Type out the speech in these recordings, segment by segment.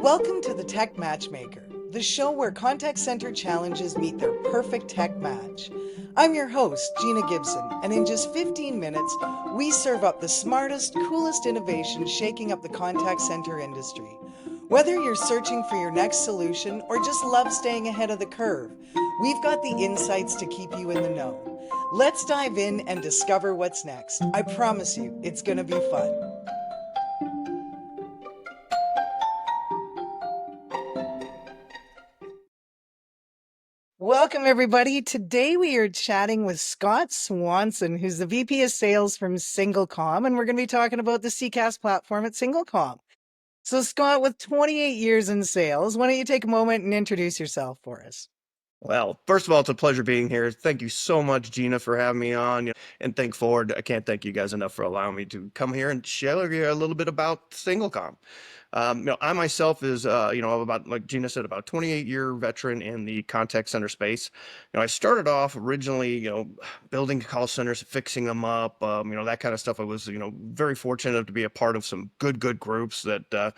Welcome to the Tech Matchmaker, the show where contact center challenges meet their perfect tech match. I'm your host, Gina Gibson, and in just 15 minutes, we serve up the smartest, coolest innovations shaking up the contact center industry. Whether you're searching for your next solution or just love staying ahead of the curve, we've got the insights to keep you in the know. Let's dive in and discover what's next. I promise you, it's going to be fun. Welcome, everybody. Today we are chatting with Scott Swanson, who's the VP of Sales from SingleComm, and we're going to be talking about the CCaaS platform at SingleComm. So, Scott, with 28 years in sales, why don't you take a moment and introduce yourself for us? Well, first of all, it's a pleasure being here. Thank you so much, Gina, for having me on. And thank Ford. I can't thank you guys enough for allowing me to come here and share you a little bit about SingleComm. I myself is, about, like Gina said, about 28-year veteran in the contact center space. I started off originally, building call centers, fixing them up, that kind of stuff. I was, very fortunate to be a part of some good groups that,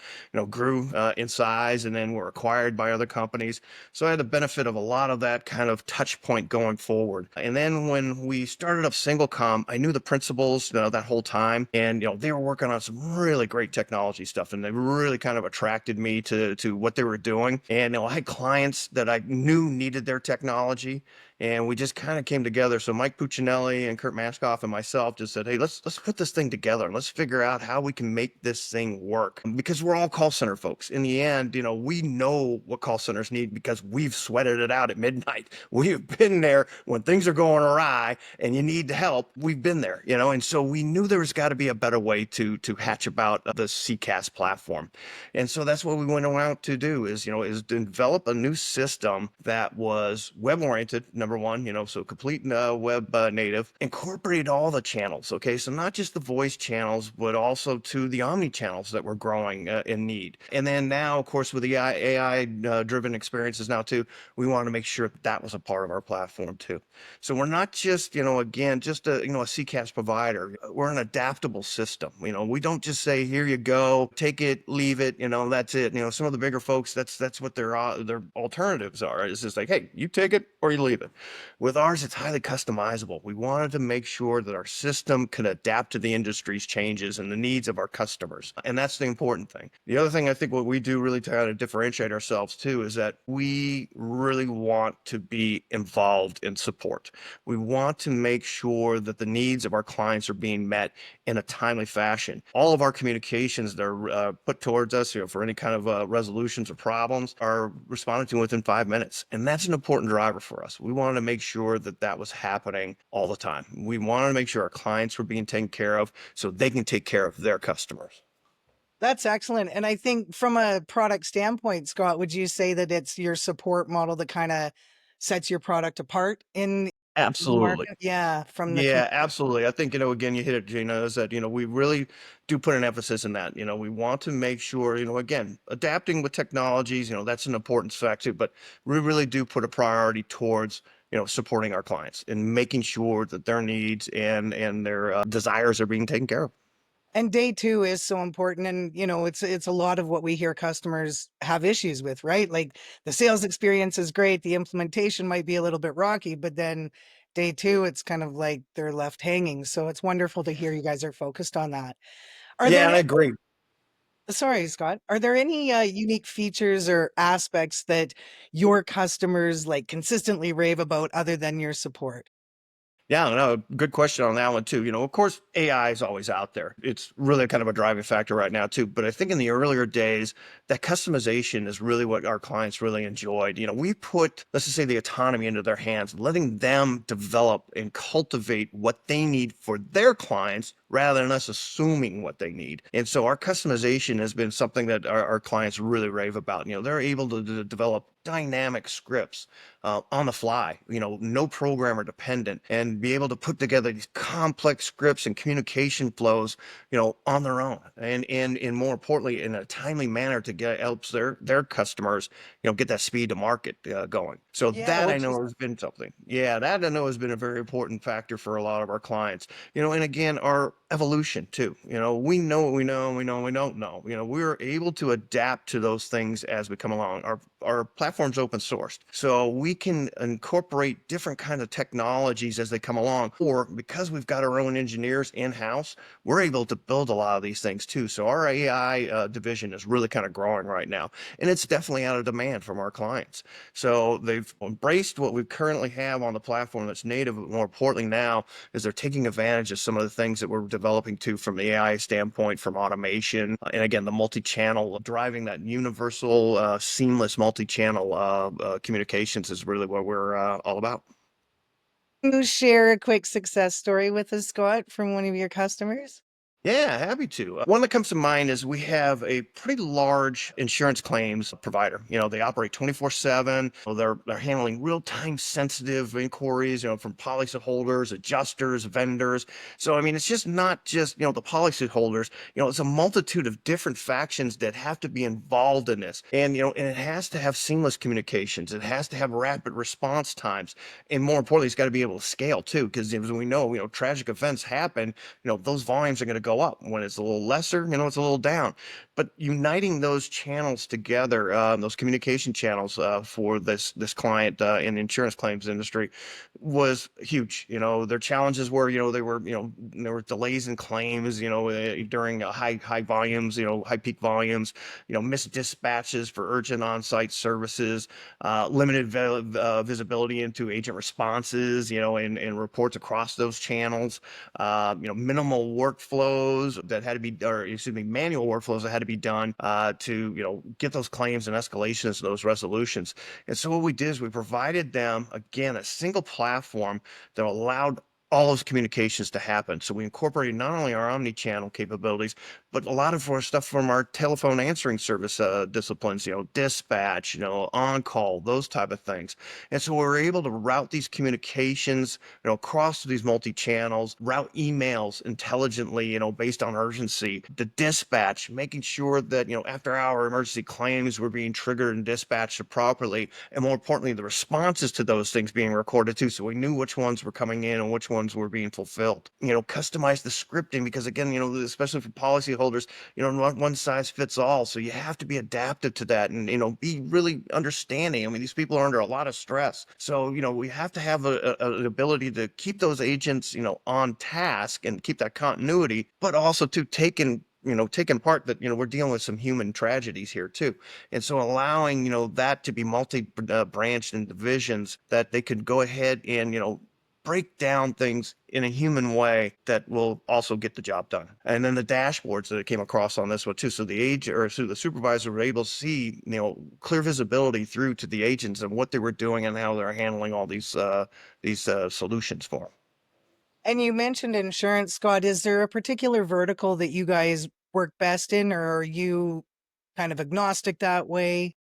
grew in size and then were acquired by other companies. So I had the benefit of a lot of that kind of touch point going forward. And then when we started up SingleComm, I knew the principals, that whole time, and they were working on some really great technology stuff, and they really kind of attracted me to what they were doing. And I had clients that I knew needed their technology, and we just kind of came together. So Mike Puccinelli and Kurt Maskoff and myself just said, hey, let's put this thing together and let's figure out how we can make this thing work, because we're all call center folks. In the end, we know what call centers need because we've sweated it out at midnight. We've been there when things are going awry and you need help. We've been there, and so we knew there was got to be a better way to hatch about the CCaaS platform. And so that's what we went out to do is develop a new system that was web oriented, number one, so complete web native, incorporated all the channels. Okay. So not just the voice channels, but also to the omni channels that were growing in need. And then now, of course, with the AI driven experiences now too, we want to make sure that was a part of our platform too. So we're not just, again, just a CCaaS provider. We're an adaptable system. We don't just say, here you go, take it, leave it, that's it. Some of the bigger folks, that's what their alternatives are. It's just like, hey, you take it or you leave it. With ours, it's highly customizable. We wanted to make sure that our system could adapt to the industry's changes and the needs of our customers. And that's the important thing. The other thing I think what we do really to kind of differentiate ourselves too is that we really want to be involved in support. We want to make sure that the needs of our clients are being met in a timely fashion. All of our communications that are put towards us, for any kind of resolutions or problems, are responded to within 5 minutes. And that's an important driver for us. We wanted to make sure that that was happening all the time. We wanted to make sure our clients were being taken care of so they can take care of their customers. That's excellent. And I think from a product standpoint, Scott, would you say that it's your support model that kind of sets your product apart in the Absolutely. market? Yeah, from the Yeah, absolutely. I think, again, you hit it, Gina, is that, we really do put an emphasis in that. We want to make sure, again, adapting with technologies, that's an important factor, but we really do put a priority towards, supporting our clients and making sure that their needs and their desires are being taken care of. And day two is so important. And, it's a lot of what we hear customers have issues with, right? Like the sales experience is great. The implementation might be a little bit rocky, but then day two, it's kind of like they're left hanging. So it's wonderful to hear you guys are focused on that. Are Yeah, there, and I agree. sorry, Scott, are there any unique features or aspects that your customers like consistently rave about other than your support? Yeah, no, good question on that one too. Of course, AI is always out there. It's really kind of a driving factor right now too. But I think in the earlier days, that customization is really what our clients really enjoyed. We put, let's just say, the autonomy into their hands, letting them develop and cultivate what they need for their clients rather than us assuming what they need. And so our customization has been something that our clients really rave about. They're able to develop dynamic scripts on the fly, no programmer dependent, and be able to put together these complex scripts and communication flows, on their own, and more importantly, in a timely manner to helps their customers, get that speed to market going. So Yeah, that I which is know has been something. Yeah, that I know has been a very important factor for a lot of our clients. And again, our evolution too. We know what we know, and we know what we don't know. We're able to adapt to those things as we come along. Our platform's open sourced, so we can incorporate different kinds of technologies as they come along. Or because we've got our own engineers in-house, we're able to build a lot of these things too. So our AI division is really kind of growing right now, and it's definitely out of demand from our clients. So they've embraced what we currently have on the platform that's native, but more importantly now is they're taking advantage of some of the things that we're developing too from the AI standpoint, from automation, and again, the multi-channel, driving that universal, seamless multi-channel communications is really what we're all about. Can you share a quick success story with us, Scott, from one of your customers? Yeah, happy to. One that comes to mind is we have a pretty large insurance claims provider. They operate 24/7. They're handling real-time sensitive inquiries, from policyholders, adjusters, vendors. So I mean, it's just not just, the policyholders. It's a multitude of different factions that have to be involved in this. And it has to have seamless communications. It has to have rapid response times. And more importantly, it's got to be able to scale too, because as we know, tragic events happen. Those volumes are going to go up. When it's a little lesser, it's a little down. But uniting those channels together, those communication channels for this client in the insurance claims industry was huge. Their challenges were, there were delays in claims, during high volumes, high peak volumes, missed dispatches for urgent on-site services, limited visibility into agent responses, and reports across those channels, minimal workflows that had to be, or excuse me, manual workflows that had to be done to, get those claims and escalations, those resolutions. And so what we did is we provided them, again, a single platform that allowed all those communications to happen. So we incorporated not only our omni-channel capabilities, but a lot of our stuff from our telephone answering service disciplines, dispatch, on-call, those type of things. And so we're able to route these communications, across these multi-channels, route emails intelligently, based on urgency, the dispatch, making sure that, after hour emergency claims were being triggered and dispatched properly. And more importantly, the responses to those things being recorded too. So we knew which ones were coming in and which ones were being fulfilled. Customize the scripting because again, especially for policyholders, not one size fits all. So you have to be adaptive to that and, be really understanding. I mean, these people are under a lot of stress. So, we have to have an ability to keep those agents, on task and keep that continuity, but also to taking part that, we're dealing with some human tragedies here too. And so allowing, that to be branched in divisions that they could go ahead and, break down things in a human way that will also get the job done. And then the dashboards that came across on this one too. So the supervisor were able to see, clear visibility through to the agents and what they were doing and how they're handling all these solutions for them. And you mentioned insurance, Scott. Is there a particular vertical that you guys work best in, or are you kind of agnostic that way?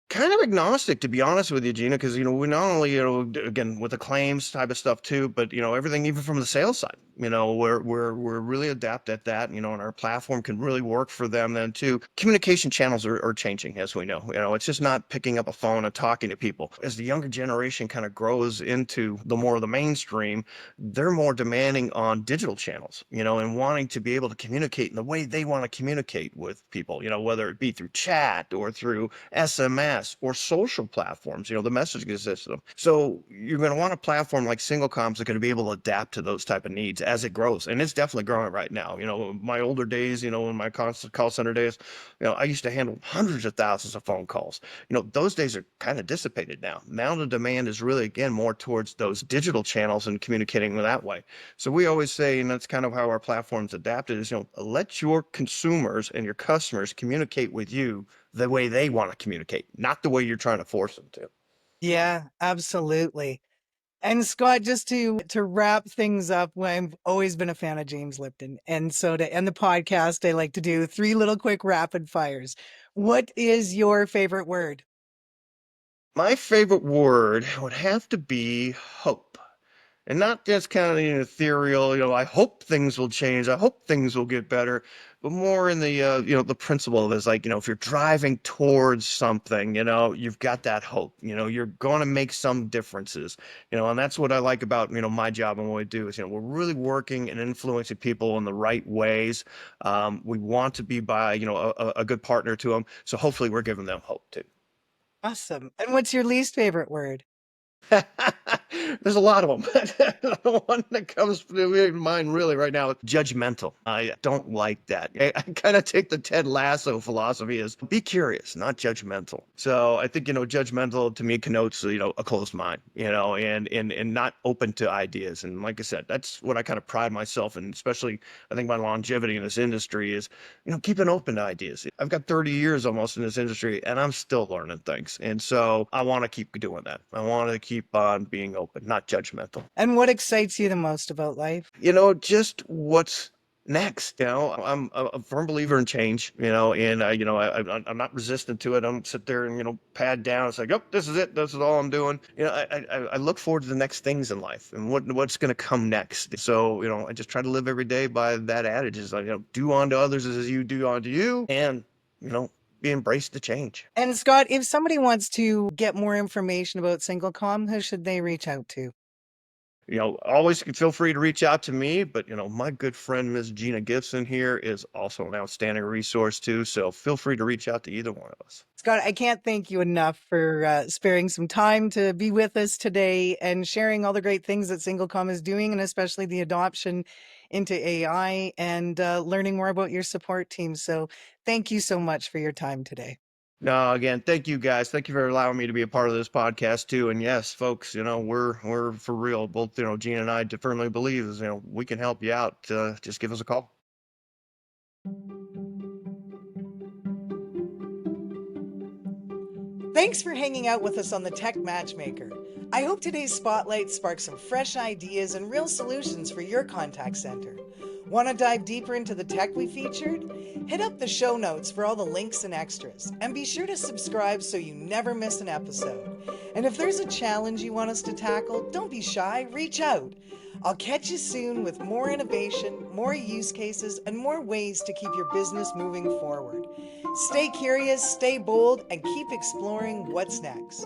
Kind of agnostic, to be honest with you, Gina, because we not only, again, with the claims type of stuff too, but everything even from the sales side. We're really adept at that, and our platform can really work for them then too. Communication channels are changing, as we know. It's just not picking up a phone and talking to people. As the younger generation kind of grows into the more of the mainstream, they're more demanding on digital channels, and wanting to be able to communicate in the way they want to communicate with people, whether it be through chat or through SMS or social platforms, the messaging system. So you're going to want a platform like SingleComm that's going to be able to adapt to those type of needs as it grows. And it's definitely growing right now. My older days, in my call center days, I used to handle hundreds of thousands of phone calls. Those days are kind of dissipated now. Now the demand is really, again, more towards those digital channels and communicating that way. So we always say, and that's kind of how our platform's adapted is, let your consumers and your customers communicate with you the way they want to communicate, not the way you're trying to force them to. Yeah, absolutely. And Scott, just to wrap things up, I've always been a fan of James Lipton. And so to end the podcast, I like to do 3 little quick rapid fires. What is your favorite word? My favorite word would have to be hope. and not just kind of ethereal, I hope things will change, I hope things will get better, but more in the the principle of is like, if you're driving towards something, you've got that hope, you're going to make some differences, and that's what I like about, my job and what we do is, we're really working and influencing people in the right ways. We want to be by, a good partner to them. So hopefully we're giving them hope too. Awesome. And what's your least favorite word? There's a lot of them. The one that comes to mind really right now is judgmental. I don't like that. I kind of take the Ted Lasso philosophy as be curious, not judgmental. So I think, judgmental to me connotes, a closed mind, and not open to ideas. And like I said, that's what I kind of pride myself in, especially I think my longevity in this industry is, keeping open to ideas. I've got 30 years almost in this industry and I'm still learning things. And so I want to keep doing that. I want to keep on being open, not judgmental. And what excites you the most about life? Just what's next. I'm a firm believer in change, and I'm not resistant to it. I don't sit there and, pad down and say, oh, this is it. This is all I'm doing. I look forward to the next things in life and what's going to come next. So, I just try to live every day by that adage is like, do unto others as you do unto you, and, be embraced the change. And Scott, if somebody wants to get more information about SingleComm, who should they reach out to? Always feel free to reach out to me, but, my good friend, Ms. Gina Gibson here is also an outstanding resource too. So feel free to reach out to either one of us. Scott, I can't thank you enough for sparing some time to be with us today and sharing all the great things that SingleComm is doing, and especially the adoption into AI and learning more about your support team. So thank you so much for your time today. No, again, thank you guys. Thank you for allowing me to be a part of this podcast too. And yes, folks, we're for real. Both, Gina and I firmly believe is, we can help you out. Just give us a call. Thanks for hanging out with us on the Tech Matchmaker. I hope today's spotlight sparks some fresh ideas and real solutions for your contact center. Want to dive deeper into the tech we featured? Hit up the show notes for all the links and extras, and be sure to subscribe so you never miss an episode. And if there's a challenge you want us to tackle, don't be shy, reach out. I'll catch you soon with more innovation, more use cases, and more ways to keep your business moving forward. Stay curious, stay bold, and keep exploring what's next.